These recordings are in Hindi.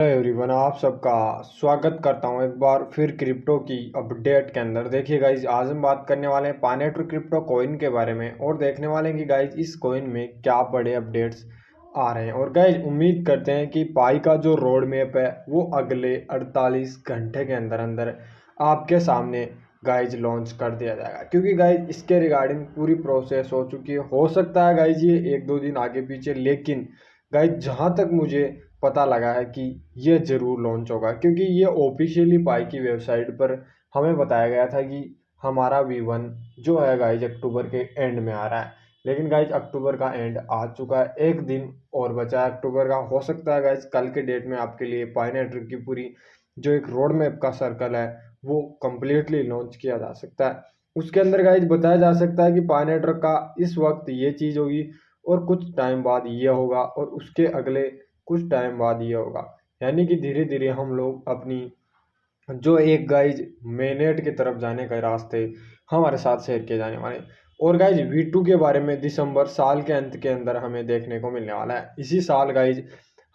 हेलो एवरीवन, आप सबका स्वागत करता हूं एक बार फिर क्रिप्टो की अपडेट के अंदर। देखिए गाइज, आज हम बात करने वाले हैं पायनेटर क्रिप्टो कॉइन के बारे में और देखने वाले हैं कि गाइज इस कॉइन में क्या बड़े अपडेट्स आ रहे हैं। और गाइज उम्मीद करते हैं कि पाई का जो रोड मैप है वो अगले 48 घंटे के अंदर अंदर आपके सामने गाइज लॉन्च कर दिया जाएगा, क्योंकि गाइज इसके रिगार्डिंग पूरी प्रोसेस हो चुकी है। हो सकता है गाइज ये एक दो दिन आगे पीछे, लेकिन गाइज जहाँ तक मुझे पता लगा है कि ये ज़रूर लॉन्च होगा, क्योंकि ये ऑफिशियली पाई की वेबसाइट पर हमें बताया गया था कि हमारा V1 जो है गाइज अक्टूबर के एंड में आ रहा है। लेकिन गाइज अक्टूबर का एंड आ चुका है, एक दिन और बचा है अक्टूबर का। हो सकता है गाइज कल के डेट में आपके लिए पायनेटर की पूरी जो एक रोड मैप का सर्कल है वो कम्प्लीटली लॉन्च किया जा सकता है। उसके अंदर गाइज बताया जा सकता है कि पायनेटर का इस वक्त ये चीज़ होगी और कुछ टाइम बाद ये होगा और उसके अगले कुछ टाइम बाद ये होगा। यानी कि धीरे धीरे हम लोग अपनी जो एक गाइज मेनेट की तरफ जाने का रास्ते हमारे साथ शेयर किए जाने वाले। और गाइज V2 के बारे में दिसंबर साल के अंत के अंदर हमें देखने को मिलने वाला है। इसी साल गाइज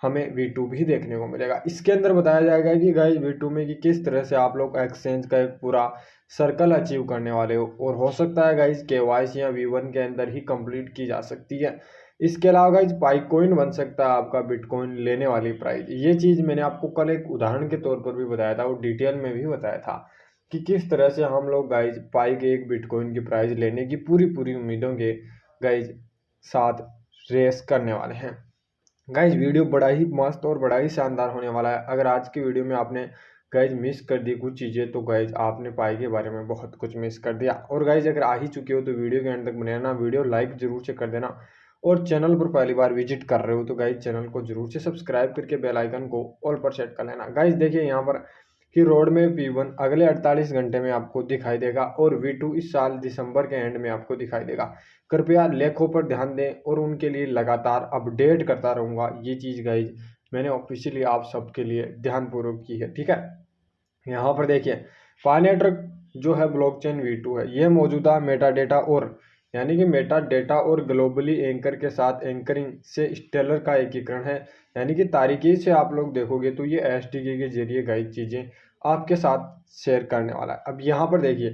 हमें V2 भी देखने को मिलेगा। इसके अंदर बताया जाएगा कि गाइज V2 में कि किस तरह से आप लोग एक्सचेंज का एक पूरा सर्कल अचीव करने वाले हो, और हो सकता है गाइज KYC या V1 के अंदर ही कंप्लीट की जा सकती है। इसके अलावा गाइज पाइकॉइन बन सकता है आपका बिटकॉइन लेने वाली प्राइस। ये चीज़ मैंने आपको कल एक उदाहरण के तौर पर भी बताया था और डिटेल में भी बताया था कि किस तरह से हम लोग गाइज पाई के एक बिटकॉइन की प्राइस लेने की पूरी पूरी उम्मीदों के गाइज साथ रेस करने वाले हैं। गाइज वीडियो बड़ा ही मस्त और बड़ा ही शानदार होने वाला है। अगर आज की वीडियो में आपने गाइज मिस कर दी कुछ चीज़ें, तो गाइज आपने पाई के बारे में बहुत कुछ मिस कर दिया। और गाइज अगर आ ही चुके हो तो वीडियो के एंड तक बने रहना, वीडियो लाइक जरूर से कर देना। और चैनल पर पहली बार विजिट कर रहे हो तो गाइज चैनल को जरूर से सब्सक्राइब करके बेल आइकन को ऑल पर सेट कर लेना। गाइज देखिए यहाँ पर कि रोड में V1 अगले 48 घंटे में आपको दिखाई देगा और V2 इस साल दिसंबर के एंड में आपको दिखाई देगा। कृपया लेखों पर ध्यान दें और उनके लिए लगातार अपडेट करता रहूँगा। ये चीज़ गाइज मैंने ऑफिशियली आप सबके लिए ध्यानपूर्वक की है, ठीक है। यहाँ पर देखिए पायनेटर जो है ब्लॉकचेन V2 है, यह मौजूदा मेटा डेटा और यानी कि मेटा डेटा और ग्लोबली एंकर के साथ एंकरिंग से स्टेलर का एकीकरण है। यानी कि तारीकी से आप लोग देखोगे तो ये SDK के जरिए गाइड चीज़ें आपके साथ शेयर करने वाला है। अब यहाँ पर देखिए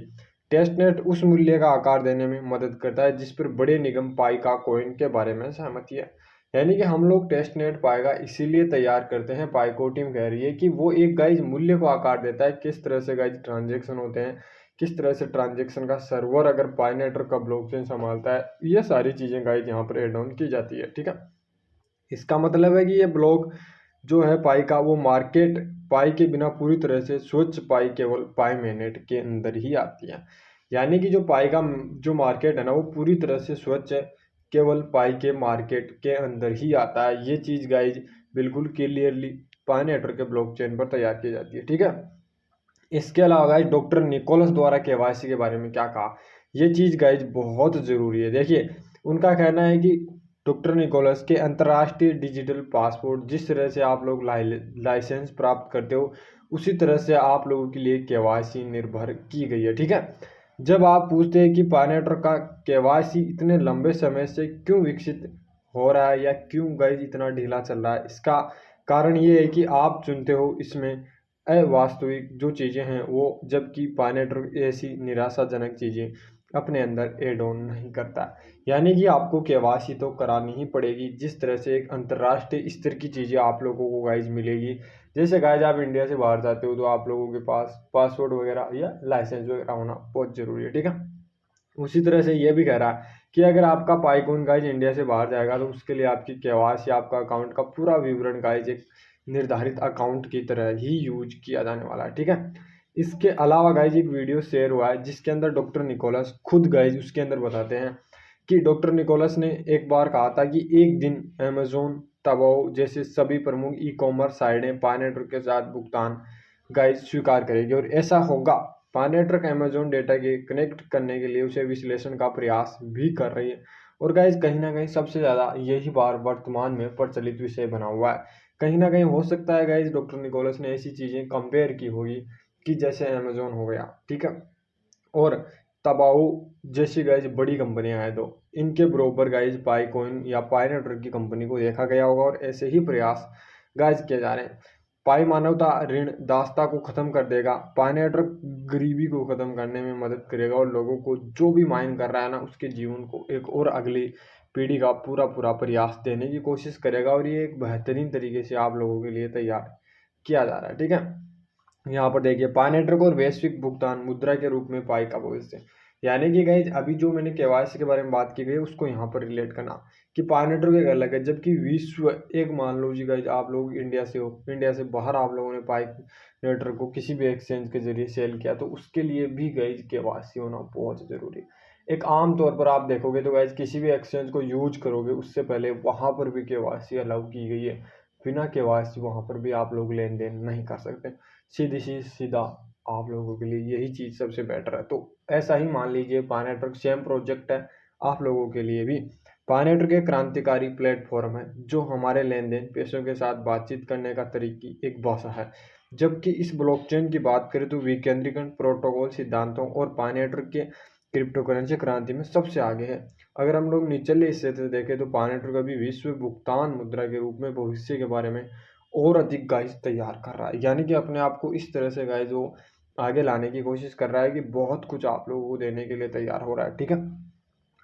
टेस्टनेट उस मूल्य का आकार देने में मदद करता है जिस पर बड़े निगम पाई का कॉइन के बारे में सहमति है। यानी कि हम लोग टेस्टनेट पाएगा इसीलिए तैयार करते हैं। पाइको टीम कह रही है कि वो एक गाइज मूल्य को आकार देता है, किस तरह से गाइज ट्रांजेक्शन होते हैं, किस तरह से ट्रांजेक्शन का सर्वर अगर पायनेटर का ब्लॉकचेन संभालता है, ये सारी चीज़ें गाइज यहाँ पर एड ऑन की जाती है, ठीक है। इसका मतलब है कि ये ब्लॉक जो है पाई का वो मार्केट पाई के बिना पूरी तरह से स्वच्छ पाई केवल पाई मेनेट के अंदर ही आती है। यानी कि जो पाई का जो मार्केट है ना वो पूरी तरह से स्वच्छ है, केवल पाई के मार्केट के अंदर ही आता है। ये चीज़ गाइज बिल्कुल क्लियरली पाई नेटवर्क के ब्लॉकचेन पर तैयार की जाती है, ठीक है। इसके अलावा गाइज डॉक्टर निकोलस द्वारा KYC के बारे में क्या कहा, ये चीज़ गाइज बहुत ज़रूरी है। देखिए उनका कहना है कि डॉक्टर निकोलस के अंतर्राष्ट्रीय डिजिटल पासपोर्ट, जिस तरह से आप लोग लाइसेंस प्राप्त करते हो उसी तरह से आप लोगों के लिए KYC निर्भर की गई है, ठीक है। जब आप पूछते हैं कि पायनेटर का KYC इतने लंबे समय से क्यों विकसित हो रहा है या क्यों गाइज इतना ढीला चल रहा है, इसका कारण ये है कि आप चुनते हो इसमें अवास्तविक जो चीज़ें हैं वो, जबकि पायनेटर ऐसी निराशाजनक चीज़ें अपने अंदर एड ऑन नहीं करता। यानी कि आपको KYC तो करानी ही पड़ेगी। जिस तरह से एक अंतर्राष्ट्रीय स्तर की चीज़ें आप लोगों को गाइज मिलेगी, जैसे गाइज आप इंडिया से बाहर जाते हो तो आप लोगों के पास पासपोर्ट वगैरह या लाइसेंस वगैरह होना बहुत ज़रूरी है, ठीक है। उसी तरह से ये भी कह रहा है कि अगर आपका पाइकॉइन गाइज इंडिया से बाहर जाएगा तो उसके लिए आपकी KYC आपका अकाउंट का पूरा विवरण गाइज एक निर्धारित अकाउंट की तरह ही यूज किया जाने वाला है, ठीक है। इसके अलावा गाइज एक वीडियो शेयर हुआ है जिसके अंदर डॉक्टर निकोलस खुद गाइज उसके अंदर बताते हैं कि डॉक्टर निकोलस ने एक बार कहा था कि एक दिन अमेजोन तबाओ जैसे सभी प्रमुख E-कॉमर्स साइटें पायनेटर के साथ भुगतान गाइज स्वीकार करेगी, और ऐसा होगा। पायनेटर अमेजोन डेटा के कनेक्ट करने के लिए उसे विश्लेषण का प्रयास भी कर रही है। और गाइज कहीं ना कहीं सबसे ज़्यादा यही बार वर्तमान में प्रचलित विषय बना हुआ है। कहीं ना कहीं हो सकता है गाइज डॉक्टर निकोलस ने ऐसी चीज़ें कंपेयर की होगी कि जैसे अमेजोन हो गया, ठीक है, और तबाऊ जैसी गाइज बड़ी कंपनियां हैं, तो इनके बरोबर गाइज पाइकॉइन या पायनेटर की कंपनी को देखा गया होगा और ऐसे ही प्रयास गाइज किए जा रहे हैं। पाई मानवता ऋण दासता को ख़त्म कर देगा। पाई नेटवर्क गरीबी को ख़त्म करने में मदद करेगा और लोगों को जो भी माइन कर रहा है ना उसके जीवन को एक और अगली पीढ़ी का पूरा पूरा प्रयास देने की कोशिश करेगा और ये एक बेहतरीन तरीके से आप लोगों के लिए तैयार किया जा रहा है। ठीक है, यहाँ पर देखिए पाई नेटवर्क और वैश्विक भुगतान मुद्रा के रूप में पाई का भविष्य, यानी कि गाइज अभी जो मैंने केवाईसी के बारे में बात की गई उसको यहाँ पर रिलेट करना कि पाई नेटवर्क एक अलग है, जबकि विश्व एक मान लो जी गाइज आप लोग इंडिया से हो, इंडिया से बाहर आप लोगों ने पाई नेटवर्क को किसी भी एक्सचेंज के जरिए सेल किया तो उसके लिए भी गाइज केवाईसी होना बहुत ज़रूरी है। एक आम तौर पर आप देखोगे तो गाइज किसी भी एक्सचेंज को यूज करोगे उससे पहले वहाँ पर भी केवाईसी अलाउ की गई है। बिना केवाईसी वहाँ पर भी आप लोग लेन देन नहीं कर सकते। सीधा आप लोगों के लिए यही चीज़ सबसे बेटर है। तो ऐसा ही मान लीजिए पाई नेटवर्क सेम प्रोजेक्ट है आप लोगों के लिए भी। पाई नेटवर्क एक क्रांतिकारी प्लेटफॉर्म है जो हमारे लेन देन पैसों के साथ बातचीत करने का तरीकी एक भाषा है। जबकि इस ब्लॉकचेन की बात करें तो विकेंद्रीकरण प्रोटोकॉल सिद्धांतों और पाई नेटवर्क के क्रिप्टो करेंसी क्रांति में सबसे आगे है। अगर हम लोग निचले हिस्से से देखें तो पाई नेटवर्क अभी विश्व भुगतान मुद्रा के रूप में भविष्य के बारे में और अधिक गाइस तैयार कर रहा है, यानी कि अपने आप को इस तरह से गाइस वो आगे लाने की कोशिश कर रहा है कि बहुत कुछ आप लोगों को देने के लिए तैयार हो रहा है। ठीक है,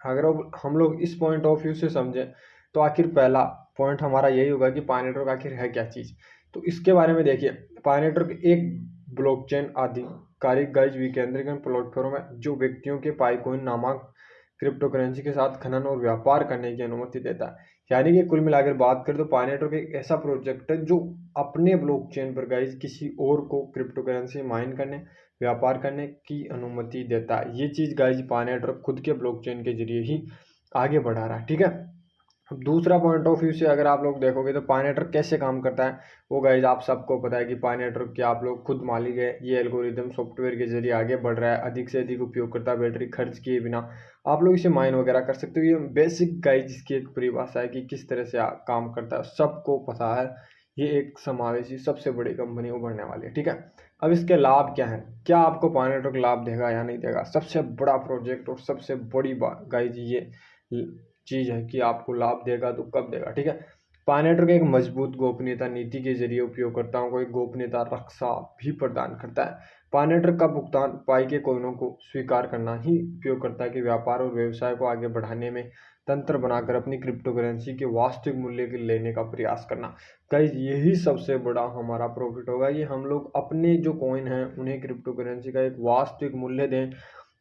अगर अब हम लोग इस पॉइंट ऑफ व्यू से समझें तो आखिर पहला पॉइंट हमारा यही होगा कि पाई नेटवर्क आखिर है क्या चीज़। तो इसके बारे में देखिए पाई नेटवर्क एक ब्लॉकचेन आधिकारिक गाइज विकेंद्रीकरण प्लेटफॉर्म है जो व्यक्तियों के पाई कोइन नामक क्रिप्टो करेंसी के साथ खनन और व्यापार करने की अनुमति देता है। यानी कि कुल मिलाकर बात करें तो पाई नेटवर्क एक ऐसा प्रोजेक्ट है जो अपने ब्लॉकचेन पर गाइज किसी और को क्रिप्टो करेंसी माइन करने व्यापार करने की अनुमति देता है। ये चीज़ गाइज पाई नेटवर्क खुद के ब्लॉकचेन के जरिए ही आगे बढ़ा रहा है। ठीक है, अब दूसरा पॉइंट ऑफ व्यू से अगर आप लोग देखोगे तो पाई नेटवर्क कैसे काम करता है वो गाइज आप सबको पता है कि पाई नेटवर्क के आप लोग खुद मालिक है। ये एल्गोरिदम सॉफ्टवेयर के जरिए आगे बढ़ रहा है, अधिक से अधिक उपयोगकर्ता बैटरी खर्च किए बिना आप लोग इसे माइन वगैरह कर सकते हो। ये बेसिक गाइज इसकी एक परिभाषा है कि किस तरह से काम करता है सबको पता है। ये एक समावेशी सबसे बड़ी कंपनी उभरने वाली है। ठीक है, अब इसके लाभ क्या है, क्या आपको पाई नेटवर्क लाभ देगा या नहीं देगा। सबसे बड़ा प्रोजेक्ट और सबसे बड़ी बात गाइज ये चीज़ है कि आपको लाभ देगा तो कब देगा। ठीक है, पाई नेटवर्क एक मजबूत गोपनीयता नीति के जरिए उपयोगकर्ताओं को एक गोपनीयता रक्षा भी प्रदान करता है। पाई नेटवर्क का भुगतान पाई के कोइनों को स्वीकार करना ही उपयोगकर्ता के व्यापार और व्यवसाय को आगे बढ़ाने में तंत्र बनाकर अपनी क्रिप्टो करेंसी के वास्तविक मूल्य के लेने का प्रयास करना। गाइस यही सबसे बड़ा हमारा प्रॉफिट होगा, ये हम लोग अपने जो कॉइन हैं उन्हें क्रिप्टो करेंसी का एक वास्तविक मूल्य दें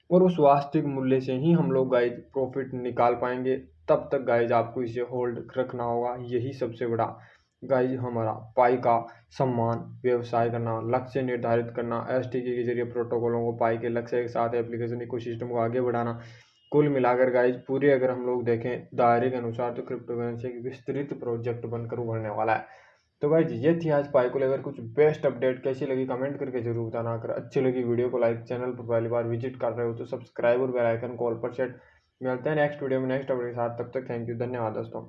और उस वास्तविक मूल्य से ही हम लोग गाइज प्रॉफिट निकाल पाएंगे। तब तक गाइज आपको इसे होल्ड रखना होगा। यही सबसे बड़ा गाइज हमारा पाई का सम्मान व्यवसाय करना, लक्ष्य निर्धारित करना, एसटीके के जरिए प्रोटोकॉलों को पाई के लक्ष्य के साथ एप्लीकेशन इकोसिस्टम को आगे बढ़ाना। कुल मिलाकर गाइज पूरे अगर हम लोग देखें दायरे के अनुसार तो क्रिप्टो करेंसी एक विस्तृत प्रोजेक्ट बनकर उभरने वाला है। तो गाइज ये थी आज पाई को लेकर कुछ बेस्ट अपडेट। कैसी लगी कमेंट करके जरूर बताना। अगर अच्छी लगी वीडियो को लाइक, चैनल पर पहली बार विजिट कर रहे हो तो सब्सक्राइब और बेल आइकन कॉल पर सेट। मिलते हैं नेक्स्ट वीडियो में नेक्स्ट अपडेट के साथ। तब तक थैंक यू, धन्यवाद दोस्तों।